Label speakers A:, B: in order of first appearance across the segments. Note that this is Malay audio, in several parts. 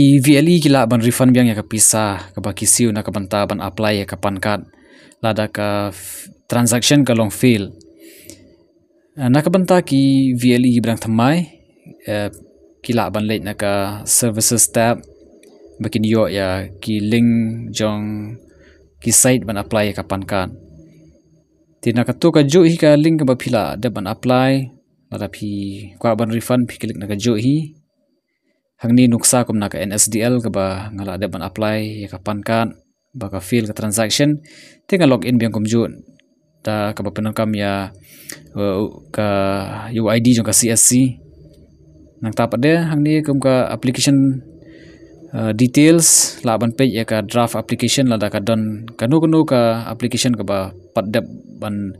A: ki VLE kila ban refund biang ya ka pisa ka ba kisiu na ka banta ban apply ya ka pan card lada ka transaction ka long fail na ka banta ki VLE brang thamai kila ban late na ka services tab bakin yo ya ki link jong ki site ban apply ya ka pan card tina ka to ka jo hi ka link ba phila de ban apply lada phi kwa ban refund phi klik na ka jo hi hangni nuksa kum na ka NSDL ka ba ngala de ban apply ya ka pan card ba ka fill ka transaction tinga login biang kum ju ta ka ba penang kam ya ka UID jong ka CSC nang tap ade hangni kum ka application details la ban page ya ka draft application la da ka don kanu ka application ka ba pat de ban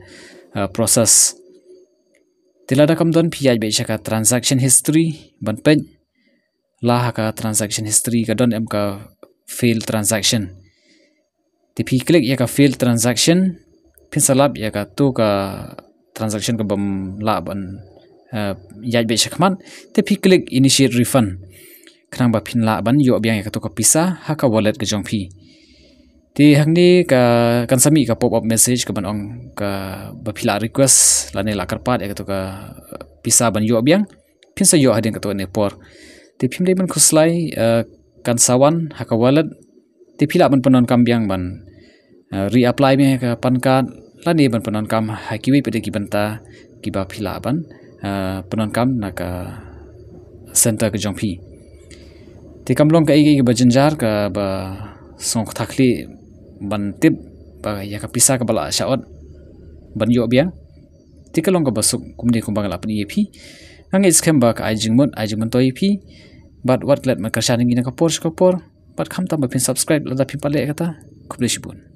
A: process tilada kam don pi be ka transaction history ban page lah ka transaction history ka don em ka fail transaction tipi klik ya ka fail transaction pin salap ya ka tu ka transaction ka bam la ban ya be shakman tipi klik initiate refund khnang ba pin la ban yo biang ya ka tu ka pisa ha ka wallet ka jong phi ti hangni ka kan sami ka pop up message ka ban ong ka ba phila request la ne la karpat ya ka tu ka pisa ban yo biang pin sa yo hadin ka tu ne por ti phim dei ban khuslai kan sawan haka wallet ti phila ban panon kam biang ban reapply me ka pan card lani ban panon kam hakiwi pede ki banta ki ba phila ban panon kam na ka center ka jongphi ti kamlong ka igi ba janjar ka ba song thakli ban tip ba ya ka pisa ka bala shaot ban yo biang ti kalong ka basuk kumde kumbang la pani phi ang scam ba ka ajingmon toi phi but what let ma kashaning ina kapor but kham tam pin subscribe la da pin pale kata kubleshibun